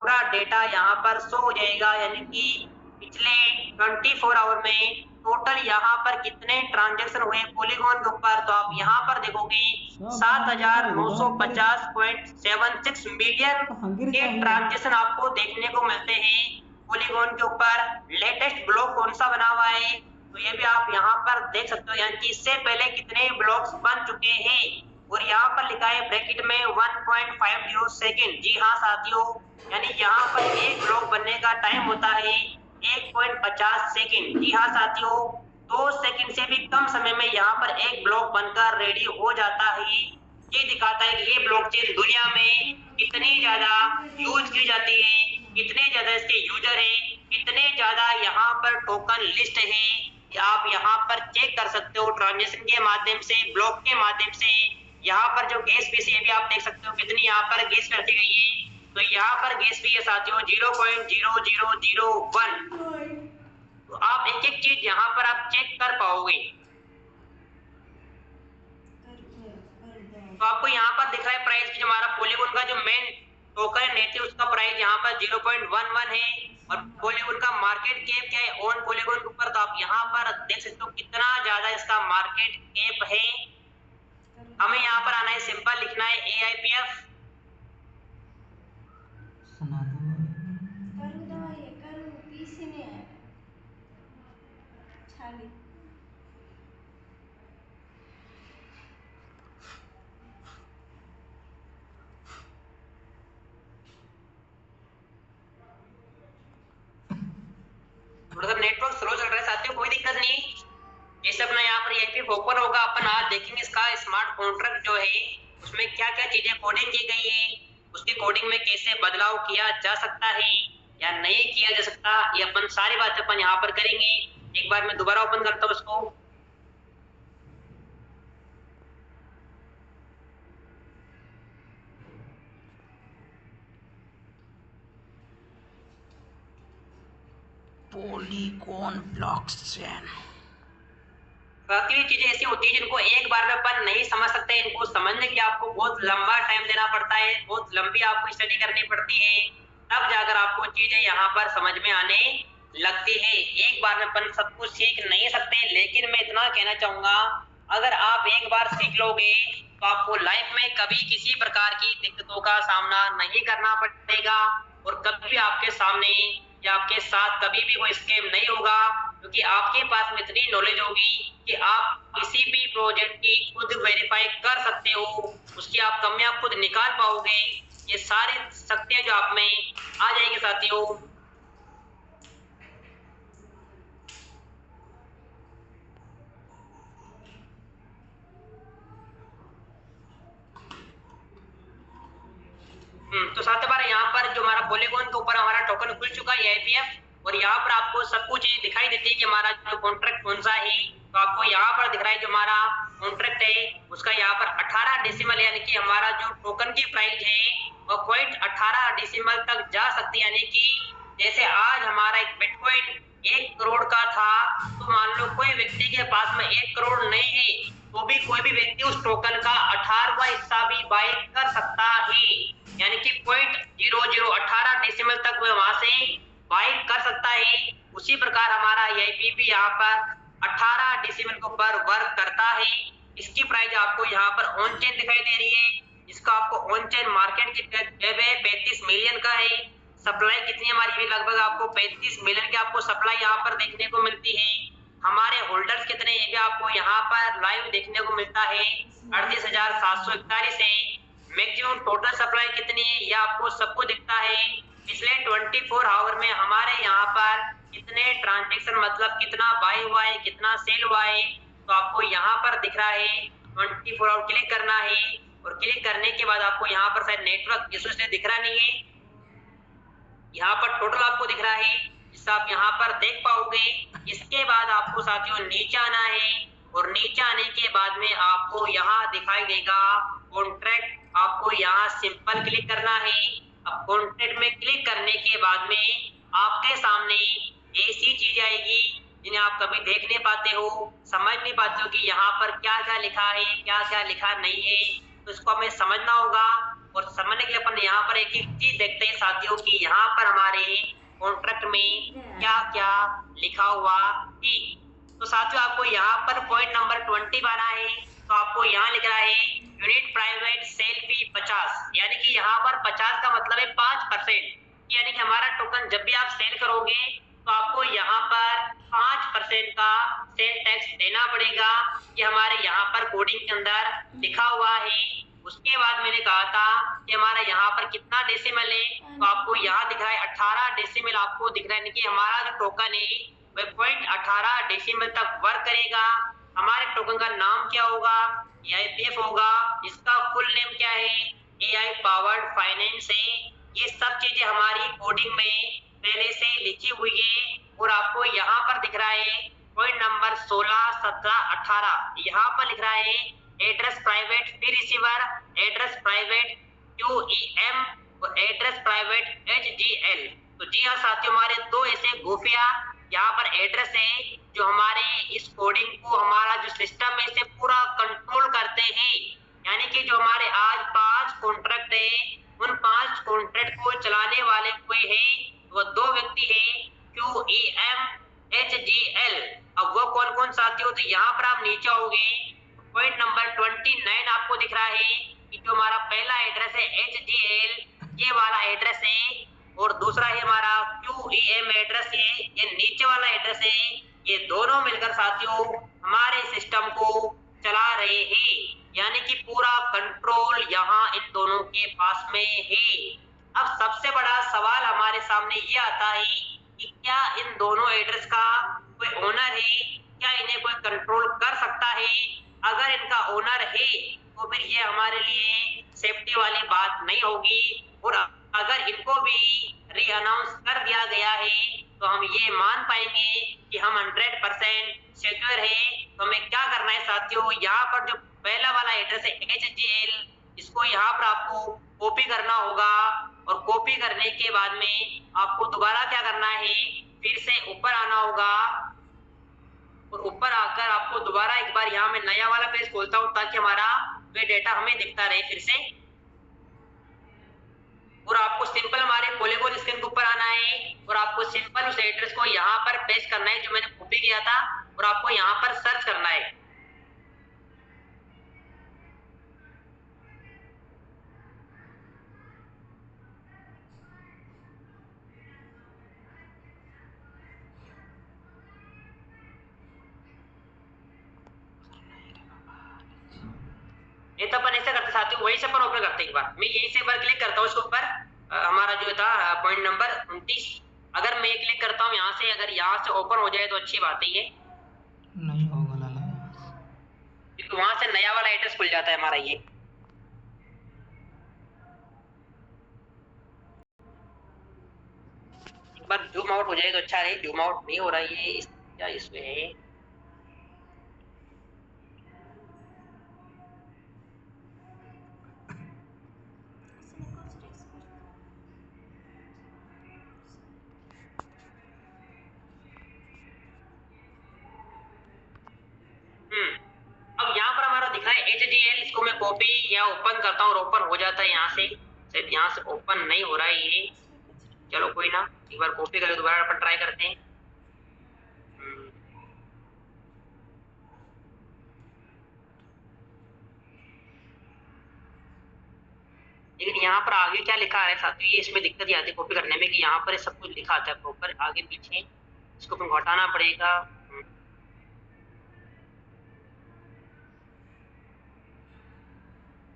पूरा डेटा यहाँ पर शो हो जाएगा, यानी कि पिछले 24 आवर में टोटल यहाँ पर कितने ट्रांजेक्शन हुए पॉलीगॉन के ऊपर। तो आप यहाँ पर देखोगे 7,950.76 मिलियन के ट्रांजेक्शन आपको देखने को मिलते हैं पॉलीगॉन के ऊपर। लेटेस्ट ब्लॉक कौन सा बना हुआ है तो ये भी आप यहाँ पर देख सकते हो, यानी कि इससे पहले कितने ब्लॉक्स बन चुके हैं। और यहाँ पर लिखा है ब्रैकेट में 1.50 सेकेंड। जी हाँ साथियों, यानी यहाँ पर एक ब्लॉक बनने का टाइम होता है 1.50 सेकेंड। जी हाँ साथियों, 2 सेकेंड से भी कम समय में यहाँ पर एक ब्लॉक बनकर रेडी हो जाता है। ये दिखाता है कि ये ब्लॉकचेन दुनिया में कितनी ज्यादा यूज की जाती है, कितने ज्यादा इसके यूजर है, कितने ज्यादा यहाँ पर टोकन लिस्ट है। आप यहाँ पर चेक कर सकते हो ट्रांजेक्शन के माध्यम से, ब्लॉक के माध्यम से। यहाँ पर जो गैस फीस है भी आप देख सकते हो कितनी यहाँ पर गैस रखी गई है। तो यहाँ पर गैस फी है साथियों 0.0001। तो आप एक एक चीज यहाँ पर आप चेक कर पाओगे। तो आपको यहाँ पर दिख रहा है प्राइस की, जो हमारा पॉलीगॉन का जो मेन टोकन है नेटिव, उसका प्राइस यहाँ पर 0.11 है। और पॉलीगॉन का मार्केट कैप क्या है ऑन पॉलीगॉन के ऊपर, तो आप यहाँ पर देख सकते हो कितना ज्यादा इसका मार्केट कैप है। हमें यहाँ पर आना है, सिंपल लिखना है AIPF। थोड़ा सा नेटवर्क स्लो चल रहा है साथियों, कोई दिक्कत नहीं। जैसे अपना यहाँ पर AIPF ओपन होगा, अपन आज देखेंगे इसका स्मार्ट कॉन्ट्रैक्ट जो है उसमें क्या क्या चीजें कोडिंग की गई है, उसकी कोडिंग में कैसे बदलाव किया जा सकता है या नहीं किया जा सकता, ये अपन सारी बातें अपन यहाँ पर करेंगे। एक बार मैं दोबारा ओपन करता हूँ उसको। Polygon blockchain. बाकी चीजें ऐसी होती है जिनको एक बार में अपन नहीं समझ सकते, इनको समझने के लिए आपको बहुत लंबा टाइम देना पड़ता है, बहुत लंबी आपको स्टडी करनी पड़ती है, तब जाकर आपको चीजें यहाँ पर समझ में आने लगती है। एक बार में अपन सब कुछ सीख नहीं सकते, लेकिन मैं इतना कहना चाहूंगा अगर आप एक बार सीख लोगे तो आपको लाइफ में कभी किसी प्रकार की दिक्कतों का सामना नहीं करना पड़ेगा और कभी भी आपके सामने या आपके साथ कभी भी कोई स्कैम नहीं होगा, क्योंकि आपके पास में इतनी नॉलेज होगी कि आप किसी भी प्रोजेक्ट की खुद वेरीफाई कर सकते हो, उसकी आप कमियां खुद निकाल पाओगे। ये सारी शक्तियां जो आप में आ जाएगी साथियों। तो साथियों बार यहाँ पर जो हमारा पॉलीगॉन के ऊपर हमारा टोकन खुल चुका है AIPF, और यहाँ पर आपको सब कुछ दिखाई देती है कि हमारा जो कॉन्ट्रैक्ट कौन सा है। तो आपको यहाँ पर दिख रहा है जो हमारा कॉन्ट्रैक्ट है उसका यहाँ पर 18 डेसिमल, यानी कि हमारा जो टोकन की प्राइस है वो 18 डेसिमल तक जा सकती है। यानी कि जैसे आज हमारा एक बिटकॉइन 1 करोड़ का था, तो मान लो कोई व्यक्ति के पास में 1 करोड़ नहीं है तो भी कोई भी व्यक्ति उस टोकन का 18वां हिस्सा भी बाय कर सकता है, यानी कि 0.0018 डेसिमल तक वह वहां से बाय कर सकता है। उसी प्रकार हमारा AIPF भी यहाँ पर 18 डेसिमल के ऊपर वर्क करता है। इसकी प्राइस आपको यहाँ पर ऑन चेन दिखाई दे रही है, इसका आपको ऑन चेन मार्केट की 35 मिलियन का है। सप्लाई कितनी हमारी भी लगभग आपको 35 मिलियन की आपको सप्लाई यहाँ पर देखने को मिलती है। हमारे होल्डर्स कितने ये भी आपको यहाँ पर लाइव देखने को मिलता है 38,741 है। मैक्सिमम टोटल सप्लाई कितनी है ये आपको सबको दिखता है। पिछले 24 आवर में हमारे यहाँ पर कितने ट्रांजेक्शन मतलब कितना बाय हुआ है, कितना सेल हुआ है, तो आपको यहाँ पर दिख रहा है। 24 आवर क्लिक करना है और क्लिक करने के बाद आपको यहाँ पर शायद नेटवर्क इशू से दिख रहा नहीं है, यहाँ पर टोटल आपको दिख रहा है जिससे आप यहाँ पर देख पाओगे। इसके बाद आपको साथियों नीचे आना है और नीचे आने के बाद में आपको यहाँ दिखाई देगा कॉन्ट्रैक्ट, आपको यहाँ सिंपल क्लिक करना है। अब कॉन्ट्रैक्ट में क्लिक करने के बाद में आपके सामने ऐसी चीज आएगी जिन्हें आप कभी देख नहीं पाते हो, समझ नहीं पाते हो कि यहाँ पर क्या क्या लिखा है, क्या क्या लिखा नहीं है, तो इसको हमें समझना होगा और समझने के लिए अपन यहाँ पर एक एक चीज देखते हैं साथियों कि यहाँ पर हमारे कॉन्ट्रैक्ट में क्या क्या लिखा हुआ है। तो साथियों आपको यहाँ पर पॉइंट नंबर 20 बना है, तो आपको यहाँ लिख रहा है यूनिट प्राइवेट सेल फी 50, यानी कि यहाँ पर 50 का मतलब है 5%, यानी कि हमारा टोकन जब भी आप सेल करोगे तो आपको यहाँ पर 5% का सेल टैक्स देना पड़ेगा। ये हमारे यहाँ पर कोडिंग के अंदर लिखा हुआ है। उसके बाद मैंने कहा था कि हमारा यहाँ पर कितना डेसिमल है, तो आपको यहाँ दिख रहा है 18 डेसिमल आपको दिख रहा है, कि हमारा जो टोकन है वह 0.18 डेसिमल तक वर्क करेगा। हमारे टोकन का नाम क्या होगा, AIPF होगा। इसका फुल नेम क्या है, AI पावर्ड फाइनेंस है। ये सब चीजें हमारी कोडिंग में पहले से लिखी हुई है। और आपको यहाँ पर दिख रहा है पॉइंट नंबर 16, 17, 18, यहाँ पर लिख रहा है एड्रेस प्राइवेट फी रिसीवर, एड्रेस प्राइवेट QEM और एड्रेस प्राइवेट HGL। तो जी हाँ साथियों, हमारे दो ऐसे खुफिया यहाँ पर एड्रेस है जो हमारे इस कोडिंग को, हमारा जो सिस्टम है इसे पूरा कंट्रोल करते हैं। यानी कि जो हमारे आज 5 कॉन्ट्रैक्ट है, उन 5 कॉन्ट्रैक्ट को चलाने वाले कोई है, वो 2 व्यक्ति है, QEM HGL। अब वो कौन कौन साथियों, तो यहाँ पर आप नीचे आओगे पॉइंट नंबर 29 आपको दिख रहा है कि जो हमारा पहला एड्रेस है HGL, ये वाला एड्रेस है, और दूसरा है हमारा QEM एड्रेस है, ये नीचे वाला एड्रेस है। ये दोनों मिलकर साथियों हमारे सिस्टम को चला रहे हैं, यानी कि पूरा कंट्रोल यहाँ इन दोनों के पास में है। अब सबसे बड़ा सवाल हमारे सामने ये आता है कि क्या इन दोनों एड्रेस का कोई ओनर है, क्या इन्हें कोई कंट्रोल कर सकता है। अगर इनका ओनर है तो फिर ये हमारे लिए सेफ्टी वाली बात नहीं होगी, और अगर इनको भी री अनाउंस कर दिया गया है तो हम ये मान पाएंगे कि हम 100% सिक्योर है। तो हमें क्या करना है साथियों, यहाँ पर जो पहला वाला एड्रेस है HGL, इसको यहाँ पर आपको कॉपी करना होगा, और कॉपी करने के बाद में आपको दोबारा क्या करना है, फिर से ऊपर आना होगा, और ऊपर आकर आपको दोबारा एक बार यहाँ मैं नया वाला पेज खोलता हूँ ताकि हमारा वे डेटा हमें दिखता रहे फिर से। और आपको सिंपल हमारे पॉलीगॉन स्क्रीन के ऊपर आना है, और आपको सिंपल उस एड्रेस को यहाँ पर पेस्ट करना है जो मैंने कॉपी किया था, और आपको यहाँ पर सर्च करना है। ये तो अपन ऐसा करते साथियों, वहीं से अपन ओपन करते हैं। एक बार मैं यहीं से एक बार क्लिक करता हूँ इसके ऊपर, हमारा जो था पॉइंट नंबर 29, अगर मैं क्लिक करता हूँ यहाँ से, अगर यहाँ से ओपन हो जाए तो अच्छी बात है। ये नहीं होगा लाला, क्योंकि वहां से नया वाला एड्रेस खुल जाता है हमारा। ये एक बार जूम आउट हो जाए तो अच्छा है, जूम आउट नहीं हो रहा है ये क्या इसमें है। अब यहाँ पर हमारा दिख रहा है HGL, इसको मैं कॉपी या ओपन करता हूँ और ओपन हो जाता है यहाँ से। शायद यहाँ से ओपन नहीं हो रहा है ये, चलो कोई ना, एक बार कॉपी करके दोबारा अपन ट्राई करते हैं। लेकिन यहाँ पर आगे क्या लिखा है साथियों, ये इसमें दिक्कत ही आती है कॉपी करने में कि यहाँ पर सब कुछ लिखा आता है प्रॉपर आगे पीछे, इसको अपन घटाना पड़ेगा।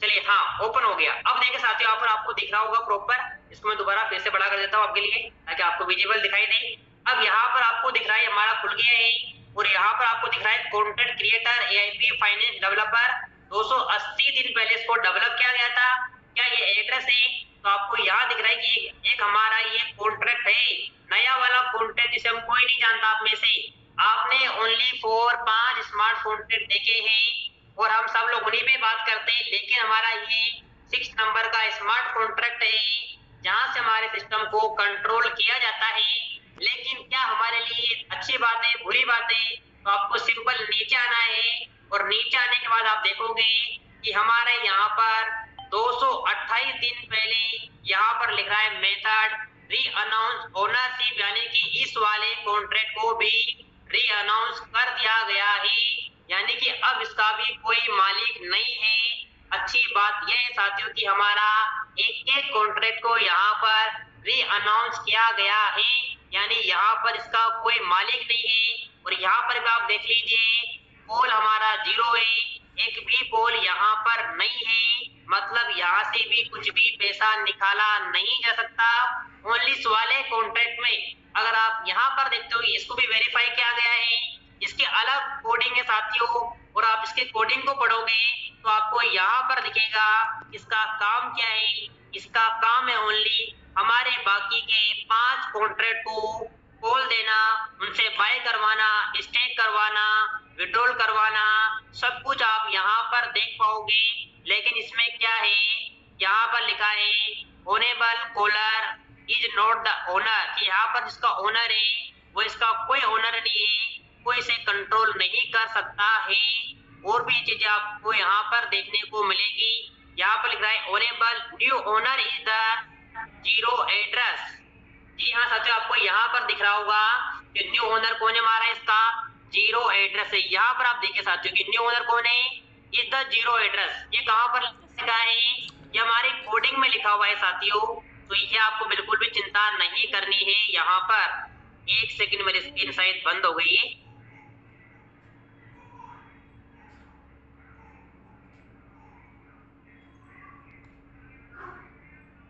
चलिए हाँ ओपन हो गया। अब देखिए साथियों यहाँ पर आपको दिख रहा होगा प्रॉपर, इसको मैं दोबारा फिर से बड़ा कर देता हूँ आपके लिए ताकि आपको विजिबल दिखाई दे। अब यहाँ पर आपको दिख रहा है हमारा खुल गया है, और यहाँ पर आपको दिख रहा है content creator AIP finance developer 280 दिन पहले इसको डेवलप किया गया था। क्या ये एड्रेस है, तो आपको यहाँ दिख रहा है कि एक हमारा ये कॉन्ट्रैक्ट है, नया वाला कॉन्ट्रैक्ट जिसे हम कोई नहीं जानता आप में से, आपने ओनली 5 स्मार्ट कॉन्ट्रैक्ट देखे हैं और हम सब लोग उन्हीं पे बात करते हैं। लेकिन हमारा ये 6 नंबर का स्मार्ट कॉन्ट्रैक्ट है जहां से हमारे सिस्टम को कंट्रोल किया जाता है। लेकिन क्या हमारे लिए अच्छी बात है बुरी बात है, तो आपको सिंपल नीचे आना है, और नीचे आने के बाद आप देखोगे कि हमारे यहाँ पर 228 दिन पहले यहाँ पर लिख रहा है मेथड री अनाउंस ओनरशिप, यानी कि इस वाले कॉन्ट्रैक्ट को भी री अनाउंस कर दिया गया है, यानी कि अब इसका भी कोई मालिक नहीं है। अच्छी बात यह है साथियों कि हमारा एक एक कॉन्ट्रैक्ट को यहाँ पर री अनाउंस किया गया है, यानी यहाँ पर इसका कोई मालिक नहीं है। और यहाँ पर भी आप देख लीजिए पोल हमारा 0 है, एक भी पोल यहाँ पर नहीं है, मतलब यहाँ से भी कुछ भी पैसा निकाला नहीं जा सकता। ओनली इस वाले कॉन्ट्रैक्ट में अगर आप यहाँ पर देखते हो इसको भी वेरीफाई किया गया है, इसके अलग कोडिंग है साथियों, और आप इसके कोडिंग को पढ़ोगे तो आपको यहाँ पर दिखेगा इसका काम क्या है। इसका काम है ओनली हमारे बाकी के 5 कॉन्ट्रैक्ट को कॉल देना, उनसे बाय करवाना, स्टेक करवाना, विड्रॉल करवाना, सब कुछ आप यहाँ पर देख पाओगे। लेकिन इसमें क्या है, यहाँ पर लिखा है unable caller is not the owner, कि यहाँ पर जिसका ओनर है वो इसका कोई ओनर नहीं है, कोई इसे कंट्रोल नहीं कर सकता है। और भी चीजें आपको यहाँ पर देखने को मिलेगी। यहाँ पर लिख रहा है unable new owner is the zero address. जी हाँ साथियों, आपको यहाँ पर दिख रहा होगा कि न्यू ओनर कौन है हमारा, इसका जीरो एड्रेस है। यहाँ पर आप देखिए साथियों कि न्यू ओनर कौन है, इज द जीरो एड्रेस। ये कहाँ पर लिखा है, ये हमारी कोडिंग में लिखा हुआ है साथियों, तो ये आपको बिल्कुल भी चिंता नहीं करनी है। यहाँ पर एक सेकंड मेरी स्क्रीन शायद बंद हो गई है।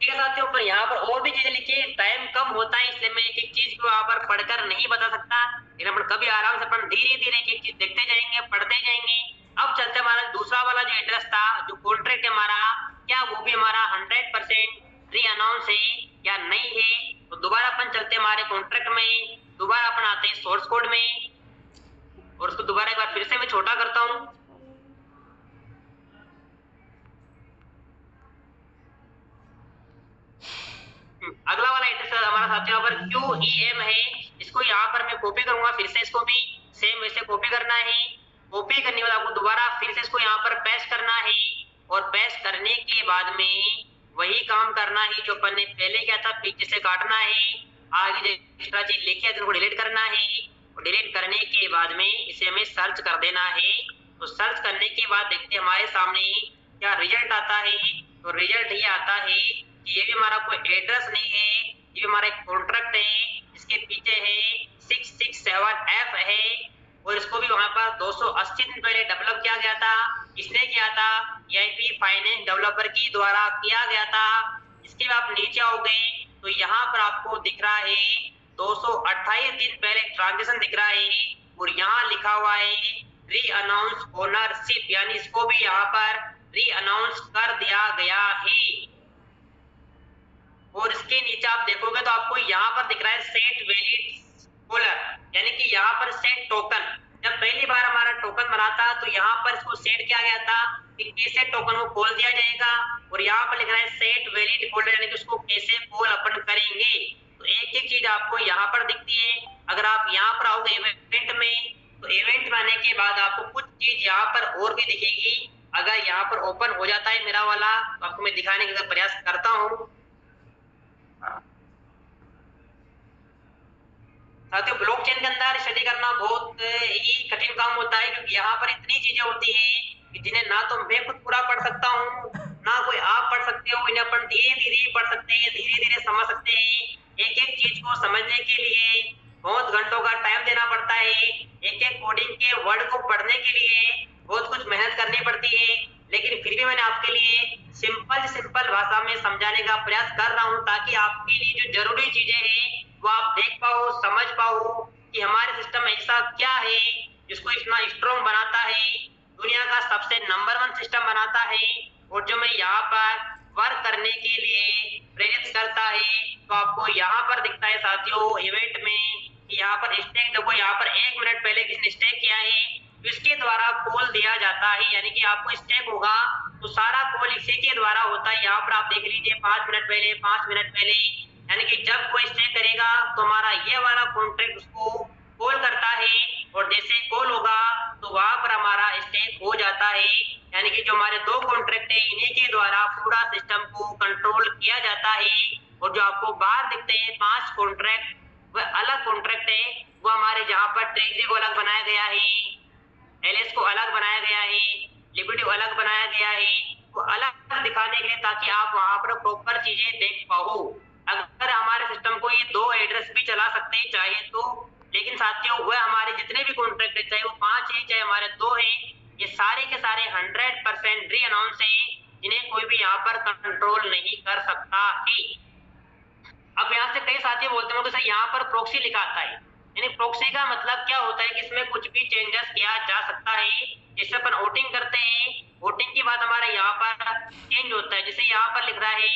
ठीक है साथियों, पर यहाँ पर और भी चीजें लिखी है, टाइम कम होता है इसलिए मैं एक एक चीज को यहाँ पर पढ़कर नहीं बता सकता, लेकिन अपन कभी आराम से अपन धीरे धीरे एक एक चीज देखते जाएंगे, पढ़ते जाएंगे। अब चलते हमारा दूसरा वाला जो एड्रेस था, जो कॉन्ट्रैक्ट है हमारा, क्या वो भी हमारा 100% री अनाउंस है या नहीं है। तो दोबारा अपन चलते हमारे कॉन्ट्रैक्ट में, दोबारा अपन आते हैं सोर्स कोड में, और उसको दोबारा एक बार फिर से मैं छोटा करता हूँ। अगला वाला एड्रेस हमारा साथियों यहाँ पर QEM है, इसको यहाँ पर मैं कॉपी करूंगा, फिर से इसको भी सेम वैसे कॉपी करना है। कॉपी करने के बाद आपको दोबारा फिर से इसको यहाँ पर पेस्ट करना है, और पेस्ट करने के बाद में वही काम करना है जो अपन ने पहले किया था, पीछे से काटना है, आगे जो एक्स्ट्रा चीज लिखी है उनको डिलीट करना है, और डिलीट करने के बाद में इसे हमें सर्च कर देना है। तो सर्च करने के बाद देखते हैं हमारे सामने क्या रिजल्ट आता है। तो रिजल्ट ये आता है कि ये भी हमारा कोई एड्रेस नहीं है, ये भी हमारा एक कॉन्ट्रैक्ट है, इसके पीछे है 667F है, और इसको भी वहां पर 280 दिन पहले डेवलप किया गया था। किसने किया था, EIP फाइनेंस डेवलपर की द्वारा किया गया था। इसके बाद आप नीचे आओगे तो यहाँ पर आपको दिख रहा है 228 दिन पहले ट्रांजेक्शन दिख रहा है, और यहाँ लिखा हुआ है री अनाउंस ओनरशिप, यानी इसको भी यहाँ पर री अनाउंस कर दिया गया है। और इसके नीचे आप देखोगे तो आपको यहाँ पर दिख रहा है सेट वैलिड कॉलर, यानी कि यहाँ पर सेट टोकन। जब पहली बार हमारा टोकन बना था तो यहाँ पर इसको सेट किया गया था कि कैसे टोकन को खोल दिया जाएगा, और यहाँ पर लिख रहा है सेट वैलिड कॉलर, यानी कि उसको कैसे कॉल अपन करेंगे। तो एक एक चीज आपको यहाँ पर दिखती है। अगर आप यहाँ पर आओगे इवेंट में, तो इवेंट में आने के बाद आपको कुछ चीज यहाँ पर और भी दिखेगी। अगर यहाँ पर ओपन हो जाता है मेरा वाला, तो आपको मैं दिखाने का प्रयास करता हूँ। साथियों, ब्लॉकचेन के अंदर स्टडी करना बहुत ही कठिन काम होता है, क्योंकि यहाँ पर इतनी चीजें होती हैं कि जिन्हें ना तो मैं खुद पूरा पढ़ सकता हूँ, ना कोई आप पढ़ सकते हो। इन्हें अपन धीरे धीरे पढ़ सकते हैं, धीरे धीरे समझ सकते हैं। एक एक चीज को समझने के लिए बहुत घंटों का टाइम देना पड़ता है, एक एक कोडिंग के वर्ड को पढ़ने के लिए बहुत कुछ मेहनत करनी पड़ती है। लेकिन फिर भी मैंने आपके लिए सिंपल भाषा में समझाने का प्रयास कर रहा हूँ, ताकि आपके लिए जो जरूरी चीजें हैं वो आप देख पाओ, समझ पाओ कि हमारे सिस्टम ऐसा क्या है जिसको इतना स्ट्रॉन्ग बनाता है, दुनिया का सबसे नंबर 1 सिस्टम बनाता है, और जो मैं यहाँ पर वर्क करने के लिए प्रेरित करता है। तो आपको यहाँ पर दिखता है साथियों इवेंट में, यहाँ पर स्टेक देखो, यहाँ पर 1 मिनट पहले किसने स्टेक किया है, इसके द्वारा कॉल दिया जाता है। यानी कि आपको स्टेक होगा तो सारा कॉल इसी के द्वारा होता है। यहाँ पर आप देख लीजिए 5 मिनट पहले, 5 मिनट पहले, यानी कि जब कोई स्टेक करेगा तो हमारा ये वाला कॉन्ट्रैक्ट उसको कॉल करता है, और जैसे कॉल होगा तो वहां पर हमारा स्टेक हो जाता है। यानी कि जो हमारे दो कॉन्ट्रैक्ट है इन्हीं के द्वारा पूरा सिस्टम को कंट्रोल किया जाता है। और जो आपको बाहर दिखते हैं 5 कॉन्ट्रैक्ट, वह अलग कॉन्ट्रैक्ट है। वो हमारे जहाँ पर ट्रेजरी को अलग बनाया गया है, एलएस को अलग बनाया गया है, लिक्विडिटी को अलग बनाया गया है, वो अलग दिखाने के लिए, ताकि आप वहां पर प्रॉपर चीजें देख पाओ। अगर हमारे सिस्टम को ये 2 एड्रेस भी चला सकते हैं चाहे तो, लेकिन साथियों वह हमारे जितने भी कॉन्ट्रैक्ट है, चाहे वो 5 है चाहे हमारे 2 है, ये सारे के सारे 100% री अनाउंस है, जिन्हें कोई भी यहाँ पर कंट्रोल नहीं कर सकता है। अब यहाँ से कई साथी बोलते हैं कि सर यहाँ पर प्रॉक्सी लिखा आता है, यानी प्रॉक्सी का मतलब क्या होता है कि इसमें कुछ भी चेंजेस किया जा सकता है। जैसे अपन वोटिंग करते हैं, वोटिंग के बाद हमारा यहाँ पर चेंज होता है। जैसे यहाँ पर लिख रहा है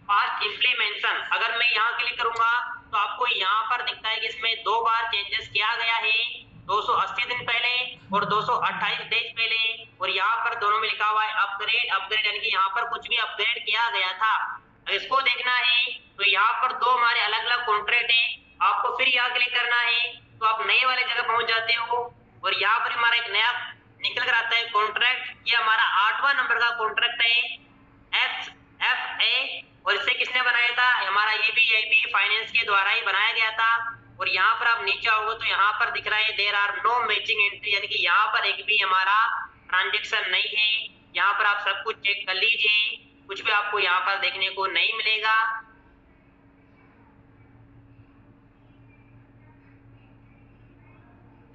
फास्ट इम्प्लीमेंशन, अगर मैं यहाँ क्लिक करूंगा तो आपको यहाँ पर दिखता है कि इसमें 2 बार चेंजेस किया गया है, 280 दिन पहले और 228 डेज पहले। और यहाँ पर दोनों में लिखा हुआ है अपग्रेड, यानी कि यहाँ पर कुछ भी अपग्रेड किया गया था। इसको देखना है तो यहाँ पर 2 हमारे अलग अलग कॉन्ट्रैक्ट है, आपको फिर यहाँ क्लिक करना है तो आप नए वाले जगह पहुंच जाते हो। और यहाँ पर हमारा एक नया निकल कर आता है कॉन्ट्रैक्ट, ये हमारा 8वां नंबर का कॉन्ट्रैक्ट है FFA। और इसे किसने बनाया था? हमारा EIB फाइनेंस के द्वारा ही बनाया गया था। और यहाँ पर आप नीचे आओगे तो यहाँ पर दिख रहा है there are no matching entry, यानी कि यहाँ पर एक भी हमारा ट्रांजेक्शन नहीं है। यहाँ पर आप सब कुछ चेक कर लीजिए, कुछ भी आपको यहाँ पर देखने को नहीं मिलेगा।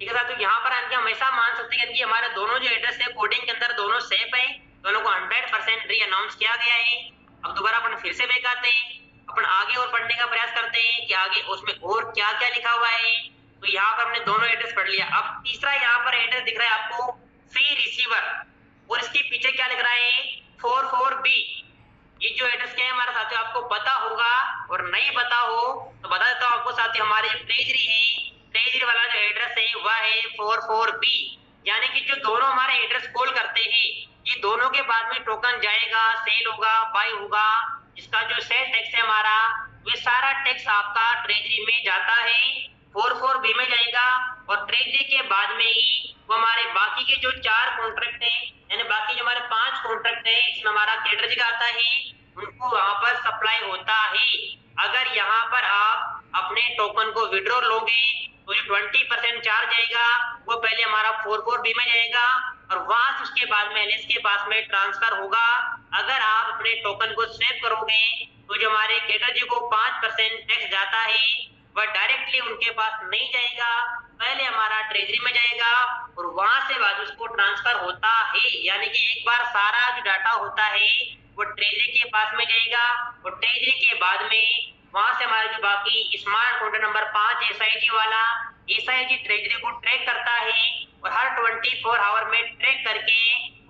ठीक है साथियों, यहाँ पर हम हमेशा मान सकते हैं कि हमारे दोनों जो एड्रेस है कोडिंग के अंदर दोनों सेफ है, दोनों को 100% री अनाउंस किया गया है। अब दोबारा अपन फिर से बैक आते हैं, अपन आगे और पढ़ने का प्रयास करते हैं कि आगे उसमें और क्या क्या लिखा हुआ है। तो यहाँ पर हमने दोनों एड्रेस पढ़ लिया। अब तीसरा यहाँ पर एड्रेस दिख रहा है आपको फी रिसीवर, और इसके पीछे क्या लिख रहा है 44B। ये जो एड्रेस क्या है हमारा साथियों आपको पता होगा, और नहीं पता हो तो बता देता हूँ आपको साथियों। हमारे जो ट्रेजरी है, ट्रेजरी वाला जो एड्रेस है वह है 44B, यानी कि जो दोनों हमारे एड्रेस कॉल करते हैं ये दोनों के बाद में टोकन जाएगा, सेल होगा, बाय होगा। इसका जो सेल टैक्स है हमारा, वे सारा टैक्स आपका ट्रेजरी में जाता है, 44B में जाएगा। और ट्रेजरी के बाद में ही वो हमारे बाकी के जो 4 कॉन्ट्रैक्ट है, यानी बाकी जो हमारे 5 कॉन्ट्रैक्ट है, इसमें हमारा कैटरजी का आता है, उनको वहां पर सप्लाई होता है। अगर यहाँ पर आप अपने टोकन को विड्रॉ लोगे तो जो 20% चार्ज आएगा वो पहले हमारा 44B में जाएगा, और वहां से उसके बाद में एलएस के पास में ट्रांसफर होगा। अगर आप अपने टोकन को स्वेप करोगे तो जो हमारे कैटरजी को 5% टैक्स जाता है वह डायरेक्टली उनके पास नहीं जाएगा, पहले हमारा ट्रेजरी में जाएगा और वहां से बाद उसको ट्रांसफर होता है। यानी कि एक बार सारा जो डाटा होता है वो ट्रेजरी के पास में जाएगा, और ट्रेजरी के बाद में वहां से हमारा जो बाकी स्मार्ट कॉन्ट्रैक्ट नंबर 5 SIG वाला, SIG ट्रेजरी को ट्रैक करता है और हर 24 आवर में ट्रैक करके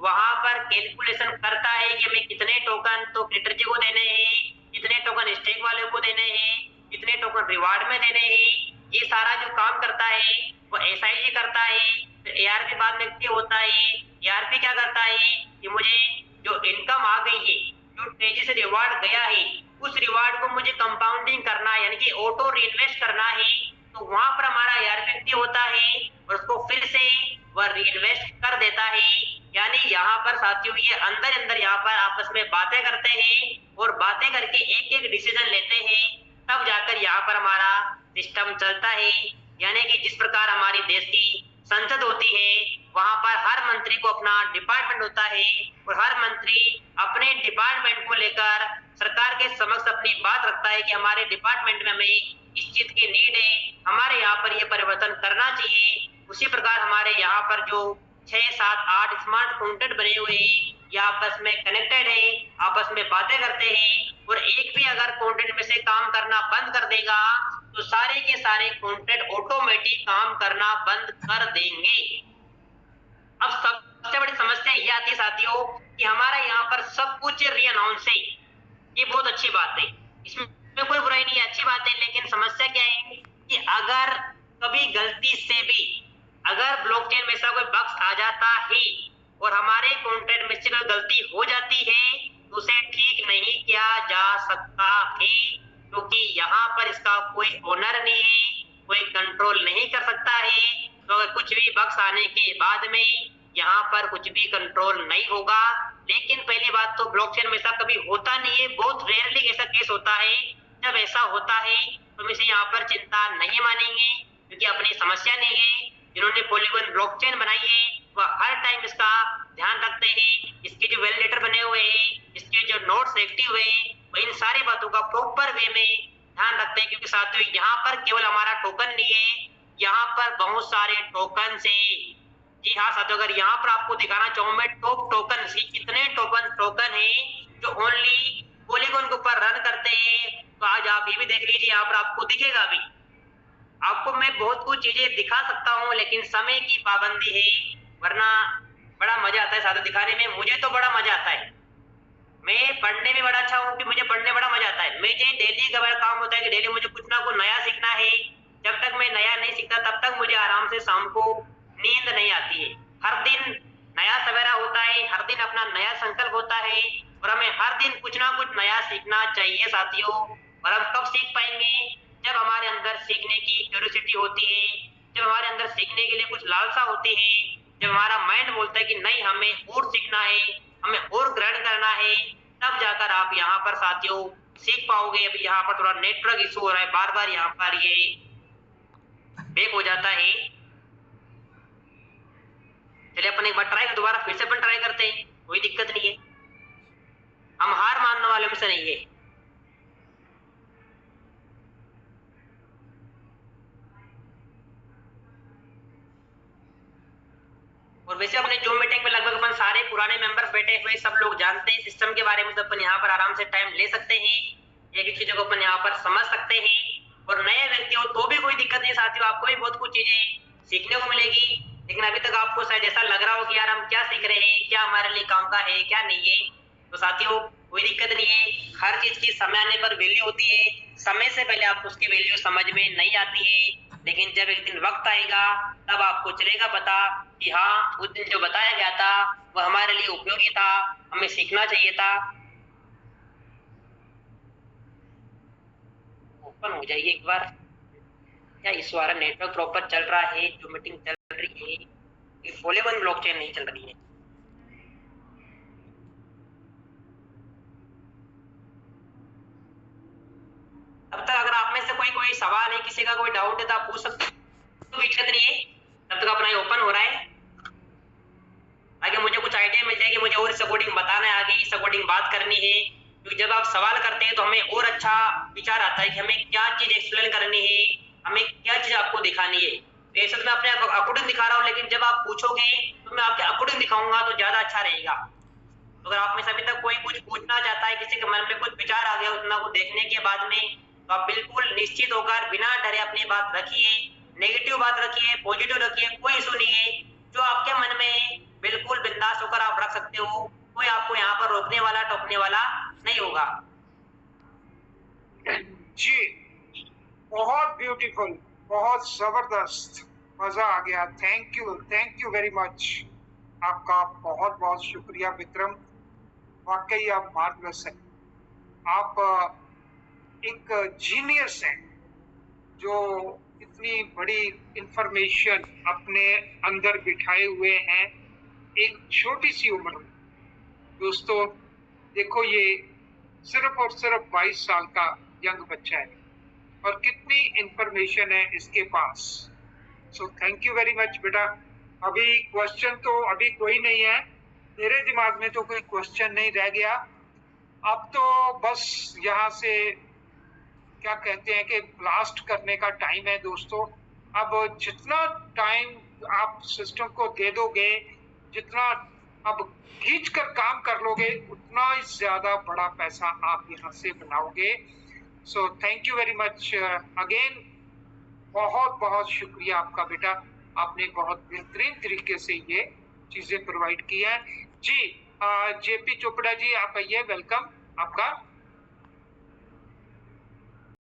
वहां पर कैलकुलेशन करता है कि हमें कितने टोकन तो कैटरजी को देने हैं, कितने टोकन स्टेक वाले को देने हैं, कितने टोकन रिवार्ड में देने हैं। ये सारा जो काम करता है वो SIG करता है। फिर ARP बाद में क्या होता है, ARP क्या करता है कि मुझे जो इनकम आ गई है, जो ट्रेजरी से रिवार्ड गया है, उस रिवार्ड को मुझे कंपाउंडिंग करना है, यानी कि ऑटो रीइन्वेस्ट करना है। तो वहां पर हमारा ARP होता है और उसको फिर से वह रीइन्वेस्ट कर देता है। यानी यहाँ पर साथियों ये अंदर यहाँ पर आपस में बातें करते हैं और बातें करके एक एक डिसीजन लेते हैं, तब जाकर यहाँ पर हमारा सिस्टम चलता है। यानी कि जिस प्रकार हमारी देश की संसद होती है, वहां पर हर मंत्री को अपना डिपार्टमेंट होता है और हर मंत्री अपने डिपार्टमेंट को लेकर सरकार के समक्ष अपनी बात रखता है कि हमारे डिपार्टमेंट में हमें इस चीज की नीड है, हमारे यहाँ पर ये परिवर्तन करना चाहिए। उसी प्रकार हमारे यहाँ पर जो 6, 7, 8 स्मार्ट कॉन्ट्रैक्ट बने हुए हैं, ये आपस में कनेक्टेड है, आपस में बातें करते हैं, और एक भी अगर कॉन्ट्रैक्ट में से काम करना बंद कर देगा तो सारे के सारे कॉन्ट्रैक्ट ऑटोमेटिक काम करना बंद कर देंगे। अब सबसे बड़ी समस्या ये आती है साथियों कि हमारा यहाँ पर सब कुछ री अनाउंस है। ये बहुत अच्छी बात है, इसमें कोई बुराई नहीं है, अच्छी बात है। लेकिन समस्या क्या है कि अगर कभी गलती से भी अगर ब्लॉकचेन में ऐसा कोई बग्स आ जाता है और हमारे कॉन्ट्रैक्ट में से कोई गलती हो जाती है तो उसे ठीक नहीं किया जा सकता है, क्योंकि यहाँ पर इसका कोई ओनर नहीं है, कोई कंट्रोल नहीं कर सकता है। तो अगर कुछ भी बग्स आने के बाद में यहाँ पर कुछ भी कंट्रोल नहीं होगा। लेकिन पहली बात तो ब्लॉकचेन में ऐसा कभी होता नहीं है, बहुत रेयरली ऐसा केस होता है। जब ऐसा होता है तो हम इसे यहाँ पर चिंता नहीं मानेंगे, क्योंकि अपनी समस्या नहीं है। जिन्होंने पॉलीगॉन ब्लॉकचेन बनाई है वह हर टाइम इसका ध्यान रखते हैं, इसके जो वैलिडेटर बने हुए हैं, इसके जो नोड्स एक्टिव हुए, इन सारी बातों का प्रॉपर वे में ध्यान रखते हैं। क्योंकि साथियों यहाँ पर केवल हमारा टोकन नहीं है, यहाँ पर बहुत सारे टोकन है। जी हाँ साथियों, अगर यहाँ पर आपको दिखाना चाहूँ मैं टॉप टोकन कितने टोकन है जो ओनली पॉलीगॉन के ऊपर रन करते हैं, तो आज आप ये भी देख लीजिए, यहाँ पर आपको दिखेगा भी। आपको मैं बहुत कुछ चीजें दिखा सकता हूँ लेकिन समय की पाबंदी है, वरना बड़ा मजा आता है साथियों दिखाने में। मुझे तो बड़ा मजा आता है, मैं पढ़ने में बड़ा अच्छा हूँ कि मुझे पढ़ने बड़ा मजा आता है। मुझे डेली का बड़ा काम होता है कि डेली मुझे कुछ ना कुछ नया सीखना है। जब तक मैं नया नहीं सीखता तब तक मुझे आराम से शाम को नींद नहीं आती है। हर दिन नया सवेरा होता है, हर दिन अपना नया संकल्प होता है और हमें हर दिन कुछ ना कुछ नया सीखना चाहिए साथियों। और हम कब सीख पाएंगे? जब हमारे अंदर सीखने की क्यूरियोसिटी होती है, जब हमारे अंदर सीखने के लिए कुछ लालसा होती है, जब हमारा माइंड बोलता है कि नहीं हमें और सीखना है, हमें और ग्रहण करना है, तब जाकर आप यहाँ पर साथियों सीख पाओगे। अभी यहाँ पर थोड़ा नेटवर्क इशू हो रहा है, बार बार यहाँ पर ये बैक हो जाता है। चलिए अपन एक बार ट्राई दोबारा फिर से अपन ट्राई करते हैं, कोई दिक्कत नहीं है, हम हार मानने वाले में से नहीं है। और वैसे अपने जूम मीटिंग में लगभग अपन सारे पुराने मेंबर्स बैठे हुए, सब लोग जानते हैं सिस्टम के बारे में, तो अपन यहाँ पर आराम से टाइम ले सकते हैं, एक एक चीजों को अपन यहाँ पर समझ सकते हैं। और नए व्यक्ति हो तो भी कोई दिक्कत नहीं साथियों, आपको भी बहुत कुछ चीजें सीखने को मिलेगी। लेकिन अभी तक आपको शायद ऐसा लग रहा हो कि यार हम क्या सीख रहे हैं, क्या हमारे लिए काम का है, क्या नहीं है। तो साथियों कोई दिक्कत नहीं है, हर चीज की समय आने पर वैल्यू होती है। समय से पहले आपको उसकी वैल्यू समझ में नहीं आती है, लेकिन जब एक दिन वक्त आएगा तब आपको चलेगा पता कि हाँ उस दिन जो बताया गया था वह हमारे लिए उपयोगी था, हमें सीखना चाहिए था। ओपन हो जाइए एक बार, क्या इस बार नेटवर्क प्रॉपर चल रहा है, जो मीटिंग चल रही है, पॉलीगॉन ब्लॉकचेन नहीं चल रही है। अब तक अगर आप में से कोई सवाल है, किसी का कोई डाउट है तो आप पूछ सकते हैं, कोई दिक्कत नहीं है। तब तक अपना ये ओपन हो रहा है, आगे मुझे कुछ आइडिया मिल जाएगी, मुझे और इस अकॉर्डिंग बताना है, आगे इस अकॉर्डिंग बात करनी है। क्योंकि जब आप सवाल करते हैं तो हमें और अच्छा विचार आता है कि हमें क्या चीज एक्सप्लेन करनी है, हमें क्या चीज आपको दिखानी है। ऐसे तो मैं अपने अकॉर्डिंग दिखा रहा हूँ, लेकिन जब आप पूछोगे तो मैं आपके अकॉर्डिंग दिखाऊंगा तो ज्यादा अच्छा रहेगा। तो अगर आप में से अभी तक कोई कुछ पूछना चाहता है, किसी के मन में कुछ विचार आ गया उतना को देखने के बाद में, तो आप बिल्कुल निश्चित होकर बिना डरे अपनी बात रखिए, नेगेटिव बात रखिए, पॉजिटिव रखिए, कोई इशू नहीं है। जो आपके मन में है बिल्कुल बिंदास होकर आप रख सकते हो, कोई आपको यहाँ पर रोकने वाला टोकने वाला नहीं होगा। जी बहुत ब्यूटीफुल, बहुत जबरदस्त, मजा आ गया। थैंक यू वेरी मच, आपका बहुत बहुत शुक्रिया विक्रम, वाकई आप मार्वलस हैं। आप एक जीनियस हैं जो इतनी बड़ी इंफॉर्मेशन अपने अंदर बिठाए हुए हैं एक छोटी सी उम्र में। दोस्तों देखो, ये सिर्फ और सिर्फ 22 साल का यंग बच्चा है और कितनी इंफॉर्मेशन है इसके पास। So thank you very much बेटा। अभी क्वेश्चन तो अभी कोई नहीं है, मेरे दिमाग में तो कोई क्वेश्चन नहीं रह गया। अब तो बस यहाँ से क्या कहते हैं कि ब्लास्ट करने का टाइम है दोस्तों। अब जितना टाइम आप सिस्टम को दे दोगे, जितना अब खींच कर काम कर लोगे, उतना ही ज्यादा बड़ा पैसा आप यहाँ से बनाओगे। सो thank you very much again, बहुत बहुत शुक्रिया आपका बेटा, आपने बहुत बेहतरीन तरीके से ये चीजें प्रोवाइड की है। जी जेपी चोपड़ा जी आप आइए, वेलकम आपका।